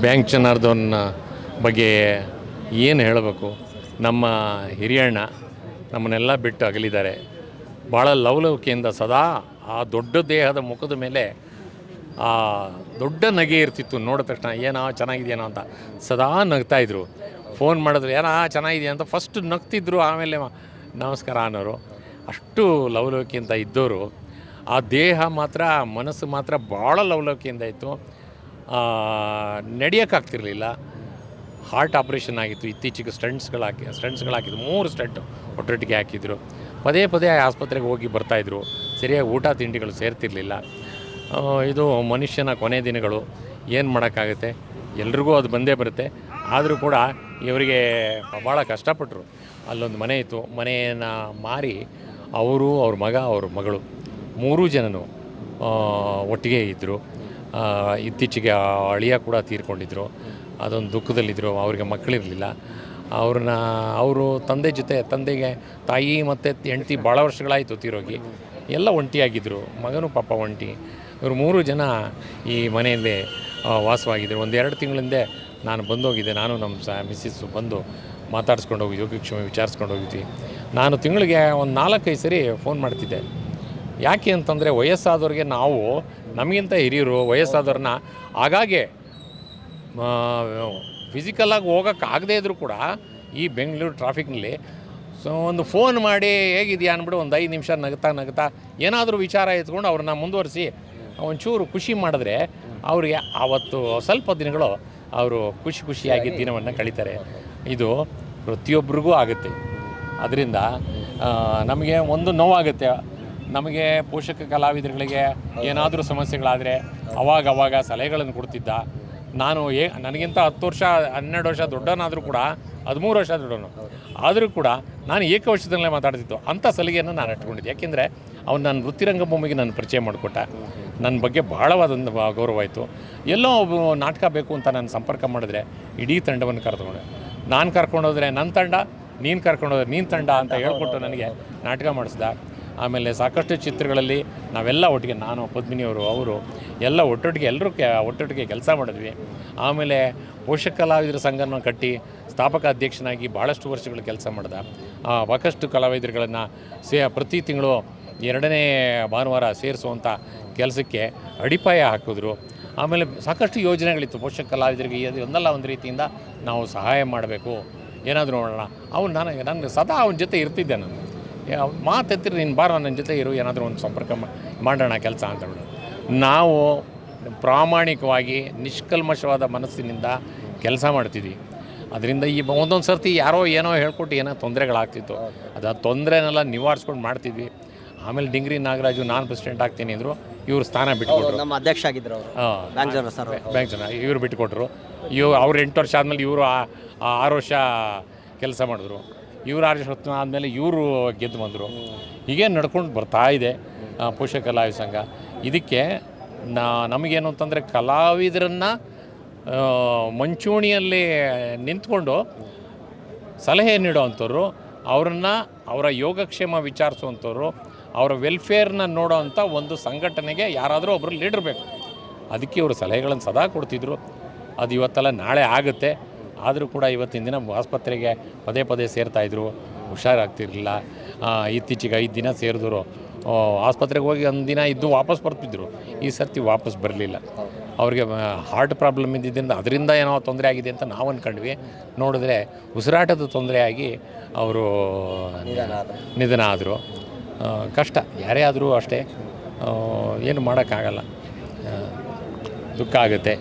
Bank Janardhan ಬಗ್ಗೆ ಏನು ಹೇಳಬೇಕು. ನಮ್ಮ ಹಿರಿಯಣ್ಣ ನಮ್ಮನ್ನೆಲ್ಲ ಬಿಟ್ಟು ಅಗಲಿದ್ದಾರೆ. ಭಾಳ ಲವಲವಿಕೆಯಿಂದ ಸದಾ ಆ ದೊಡ್ಡ ದೇಹದ ಮುಖದ ಮೇಲೆ ಆ ದೊಡ್ಡ ನಗೆ ಇರ್ತಿತ್ತು. ನೋಡಿದ ತಕ್ಷಣ ಏನೋ ಚೆನ್ನಾಗಿದೆಯೇನೋ ಅಂತ ಸದಾ ನಗ್ತಾಯಿದ್ರು. ಫೋನ್ ಮಾಡಿದ್ರು ಏನೋ ಚೆನ್ನಾಗಿದೆಯಾ ಅಂತ ಫಸ್ಟ್ ನಗ್ತಿದ್ರು, ಆಮೇಲೆ ನಮಸ್ಕಾರ ಅನ್ನೋರು. ಅಷ್ಟು ಲವಲವಿಕೆಯಿಂದ ಇದ್ದವರು. ಆ ದೇಹ ಮಾತ್ರ, ಮನಸ್ಸು ಮಾತ್ರ ಭಾಳ ಲವಲವಿಕೆಯಿಂದ ಇತ್ತು. ನಡೆಯೋಕ್ಕಾಗ್ತಿರ್ಲಿಲ್ಲ. ಹಾರ್ಟ್ ಆಪ್ರೇಷನ್ ಆಗಿತ್ತು. ಇತ್ತೀಚೆಗೆ ಸ್ಟಂಟ್ಸ್ಗಳು ಹಾಕಿದ್ರು. 3 ಸ್ಟಂಟ್ ಒಟ್ಟೊಟ್ಟಿಗೆ ಹಾಕಿದ್ರು. ಪದೇ ಪದೇ ಆಸ್ಪತ್ರೆಗೆ ಹೋಗಿ ಬರ್ತಾಯಿದ್ರು. ಸರಿಯಾಗಿ ಊಟ ತಿಂಡಿಗಳು ಸೇರ್ತಿರ್ಲಿಲ್ಲ. ಇದು ಮನುಷ್ಯನ ಕೊನೆ ದಿನಗಳು. ಏನು ಮಾಡೋಕ್ಕಾಗುತ್ತೆ, ಎಲ್ರಿಗೂ ಅದು ಬಂದೇ ಬರುತ್ತೆ. ಆದರೂ ಕೂಡ ಇವರಿಗೆ ಭಾಳ ಕಷ್ಟಪಟ್ಟರು. ಅಲ್ಲೊಂದು ಮನೆ ಇತ್ತು, ಮನೆಯನ್ನು ಮಾರಿ ಅವರು, ಅವ್ರ ಮಗ, ಅವ್ರ ಮಗಳು 3 ಜನನು ಒಟ್ಟಿಗೆ ಇದ್ದರು. ಇತ್ತೀಚೆಗೆ ಅಳಿಯ ಕೂಡ ತೀರ್ಕೊಂಡಿದ್ದರು. ಅದೊಂದು ದುಃಖದಲ್ಲಿದ್ದರು. ಅವರಿಗೆ ಮಕ್ಕಳಿರಲಿಲ್ಲ. ಅವರು ತಂದೆಗೆ ತಾಯಿ ಮತ್ತು ಹೆಂಡತಿ ಭಾಳ ವರ್ಷಗಳಾಯಿತು ತೀರೋಗಿ. ಎಲ್ಲ ಒಂಟಿಯಾಗಿದ್ದರು. ಮಗನೂ ಪಾಪ ಒಂಟಿ. ಇವರು 3 ಜನ ಈ ಮನೆಯಲ್ಲಿ ವಾಸವಾಗಿದ್ದರು. 1-2 ತಿಂಗಳಿಂದ ನಾನು ಬಂದೋಗಿದ್ದೆ. ನಾನು ನಮ್ಮ ಮಿಸ್ಸಸ್ಸು ಬಂದು ಮಾತಾಡ್ಸ್ಕೊಂಡು ಹೋಗಿದ್ವಿ, ಯೋಗಕ್ಷೇಮ ವಿಚಾರಿಸ್ಕೊಂಡು ಹೋಗಿದ್ವಿ. ನಾನು ತಿಂಗಳಿಗೆ ಒಂದು 4-5 ಸರಿ ಫೋನ್ ಮಾಡ್ತಿದ್ದೆ. ಯಾಕೆ ಅಂತಂದರೆ ವಯಸ್ಸಾದವ್ರಿಗೆ ನಾವು ನಮಗಿಂತ ಹಿರಿಯರು ವಯಸ್ಸಾದವ್ರನ್ನ ಆಗಾಗ್ಗೆ ಫಿಸಿಕಲಾಗಿ ಹೋಗೋಕ್ಕಾಗದೇ ಇದ್ದರೂ ಕೂಡ ಈ ಬೆಂಗಳೂರು ಟ್ರಾಫಿಕ್ನಲ್ಲಿ ಒಂದು ಫೋನ್ ಮಾಡಿ ಹೇಗಿದೆಯಾ ಅಂದ್ಬಿಟ್ಟು ಒಂದು 5 ನಿಮಿಷ ನಗ್ತಾ ಏನಾದರೂ ವಿಚಾರ ಎತ್ಕೊಂಡು ಅವ್ರನ್ನ ಮುಂದುವರಿಸಿ ಒಂಚೂರು ಖುಷಿ ಮಾಡಿದ್ರೆ ಅವರಿಗೆ ಆವತ್ತು ಸ್ವಲ್ಪ ದಿನಗಳು ಅವರು ಖುಷಿಯಾಗಿ ದಿನವನ್ನು ಕಳೀತಾರೆ. ಇದು ಪ್ರತಿಯೊಬ್ಬರಿಗೂ ಆಗುತ್ತೆ. ಅದರಿಂದ ನಮಗೆ ಒಂದು ನೋವಾಗುತ್ತೆ. ನಮಗೆ ಪೋಷಕ ಕಲಾವಿದರುಗಳಿಗೆ ಏನಾದರೂ ಸಮಸ್ಯೆಗಳಾದರೆ ಅವಾಗ ಸಲಹೆಗಳನ್ನು ಕೊಡ್ತಿದ್ದ. ನಾನು ನನಗಿಂತ 10 ವರ್ಷ 12 ವರ್ಷ ದೊಡ್ಡವನಾದರೂ ಕೂಡ 13 ವರ್ಷ ದೊಡ್ಡವನು ಆದರೂ ಕೂಡ ನಾನು ಏಕವಚನದಲ್ಲೇ ಮಾತಾಡ್ತಿತ್ತು. ಅಂಥ ಸಲಿಗೆಯನ್ನು ನಾನು ಇಟ್ಕೊಂಡಿದ್ದೆ. ಯಾಕೆಂದರೆ ಅವ್ನು ನನ್ನ ವೃತ್ತಿರಂಗಭೂಮಿಗೆ ನನ್ನ ಪರಿಚಯ ಮಾಡಿಕೊಟ್ಟ. ನನ್ನ ಬಗ್ಗೆ ಬಹಳವಾದಂಥ ಗೌರವ ಆಯಿತು. ಎಲ್ಲೋ ಒಬ್ಬ ನಾಟಕ ಬೇಕು ಅಂತ ನಾನು ಸಂಪರ್ಕ ಮಾಡಿದ್ರೆ ಇಡೀ ತಂಡವನ್ನು ಕರೆದುಕೊಂಡೆ. ನಾನು ಕರ್ಕೊಂಡೋದ್ರೆ ನನ್ನ ತಂಡ, ನೀನು ಕರ್ಕೊಂಡೋದ್ರೆ ನೀನು ತಂಡ ಅಂತ ಹೇಳ್ಕೊಟ್ಟು ನನಗೆ ನಾಟಕ ಮಾಡಿಸ್ದ. ಆಮೇಲೆ ಸಾಕಷ್ಟು ಚಿತ್ರಗಳಲ್ಲಿ ನಾವೆಲ್ಲ ಒಟ್ಟಿಗೆ, ನಾನು, ಪದ್ಮಿನಿಯವರು, ಅವರು ಎಲ್ಲ ಒಟ್ಟೊಟ್ಟಿಗೆ ಕೆಲಸ ಮಾಡಿದ್ವಿ. ಆಮೇಲೆ ಪೋಷಕ ಕಲಾವಿದರ ಸಂಘನ ಕಟ್ಟಿ ಸ್ಥಾಪಕ ಅಧ್ಯಕ್ಷನಾಗಿ ಭಾಳಷ್ಟು ವರ್ಷಗಳು ಕೆಲಸ ಮಾಡಿದ. ಸಾಕಷ್ಟು ಕಲಾವಿದರುಗಳನ್ನು ಪ್ರತಿ ತಿಂಗಳು 2ನೇ ಭಾನುವಾರ ಸೇರಿಸುವಂಥ ಕೆಲಸಕ್ಕೆ ಅಡಿಪಾಯ ಹಾಕಿದ್ರು. ಆಮೇಲೆ ಸಾಕಷ್ಟು ಯೋಜನೆಗಳಿತ್ತು ಪೋಷಕ ಕಲಾವಿದರಿಗೆ. ಒಂದಲ್ಲ ಒಂದು ರೀತಿಯಿಂದ ನಾವು ಸಹಾಯ ಮಾಡಬೇಕು, ಏನಾದರೂ ನೋಡೋಣ. ನನಗೆ ಸದಾ ಅವನ ಜೊತೆ ಇರ್ತಿದ್ದೆ. ನಾನು ಮಾತೆತ್ತಿರಿ, ನೀನು ಬಾರೋ ನನ್ನ ಜೊತೆ ಇರು, ಏನಾದರೂ ಒಂದು ಸಂಪರ್ಕ ಮಾಡೋಣ ಕೆಲಸ ಅಂತೇಳಿ. ನಾವು ಪ್ರಾಮಾಣಿಕವಾಗಿ ನಿಷ್ಕಲ್ಮಶವಾದ ಮನಸ್ಸಿನಿಂದ ಕೆಲಸ ಮಾಡ್ತಿದ್ವಿ. ಅದರಿಂದ ಒಂದೊಂದು ಸರ್ತಿ ಯಾರೋ ಏನೋ ಹೇಳ್ಕೊಟ್ಟು ಏನೋ ತೊಂದರೆಗಳಾಗ್ತಿತ್ತು. ಅದು ತೊಂದರೆನೆಲ್ಲ ನಿವಾರಿಸ್ಕೊಂಡು ಮಾಡ್ತಿದ್ವಿ. ಆಮೇಲೆ ಡಿಂಗ್ರಿ ನಾಗರಾಜು ನಾನು ಪ್ರೆಸಿಡೆಂಟ್ ಆಗ್ತೀನಿ ಅಂದರು. ಇವರು ಸ್ಥಾನ ಬಿಟ್ಟುಕೊಟ್ರು. ನಮ್ಮ ಅಧ್ಯಕ್ಷ ಆಗಿದ್ದರು ಬ್ಯಾಂಕ್ ಜನ ಇವರು ಬಿಟ್ಟುಕೊಟ್ರು. ಅವ್ರು 8 ವರ್ಷ ಆದಮೇಲೆ ಇವರು 6 ವರ್ಷ ಕೆಲಸ ಮಾಡಿದ್ರು. ಇವರು 6 ವರ್ಷ ಆದಮೇಲೆ ಇವರು ಗೆದ್ದು ಬಂದರು. ಹೀಗೆ ನಡ್ಕೊಂಡು ಬರ್ತಾ ಇದೆ ಪೋಷಕ ಕಲಾವಿದ ಸಂಘ. ಇದಕ್ಕೆ ನಮಗೇನು ಅಂತಂದರೆ ಕಲಾವಿದರನ್ನು ಮುಂಚೂಣಿಯಲ್ಲಿ ನಿಂತ್ಕೊಂಡು ಸಲಹೆ ನೀಡೋವಂಥವ್ರು, ಅವರ ಯೋಗಕ್ಷೇಮ ವಿಚಾರಿಸುವಂಥವ್ರು, ಅವರ ವೆಲ್ಫೇರ್ನ ನೋಡೋವಂಥ ಒಂದು ಸಂಘಟನೆಗೆ ಯಾರಾದರೂ ಒಬ್ಬರು ಲೀಡರ್ ಬೇಕು. ಅದಕ್ಕೆ ಇವರು ಸಲಹೆಗಳನ್ನು ಸದಾ ಕೊಡ್ತಿದ್ರು. ಅದು ಇವತ್ತೆಲ್ಲ ನಾಳೆ ಆಗುತ್ತೆ. ಆದರೂ ಕೂಡ ಇವತ್ತಿನ ದಿನ ಆಸ್ಪತ್ರೆಗೆ ಪದೇ ಸೇರ್ತಾಯಿದ್ರು, ಹುಷಾರಾಗ್ತಿರಲಿಲ್ಲ. ಇತ್ತೀಚೆಗೆ 5 ದಿನ ಸೇರಿದ್ರು. ಆಸ್ಪತ್ರೆಗೆ ಹೋಗಿ 1 ದಿನ ಇದ್ದು ವಾಪಸ್ ಬರ್ತಿದ್ರು. ಈ ಸರ್ತಿ ವಾಪಸ್ ಬರಲಿಲ್ಲ. ಅವ್ರಿಗೆ ಹಾರ್ಟ್ ಪ್ರಾಬ್ಲಮ್ ಇದ್ದಿದ್ದರಿಂದ ಅದರಿಂದ ಏನೋ ತೊಂದರೆ ಆಗಿದೆ ಅಂತ ನಾವು ಅಂದ್ಕೊಂಡ್ವಿ. ನೋಡಿದ್ರೆ ಉಸಿರಾಟದ ತೊಂದರೆಯಾಗಿ ಅವರು ನಿಧನ ಆದರು. ಕಷ್ಟ, ಯಾರೇ ಆದರೂ ಅಷ್ಟೇ, ಏನು ಮಾಡೋಕ್ಕಾಗಲ್ಲ. ದುಃಖ ಆಗುತ್ತೆ.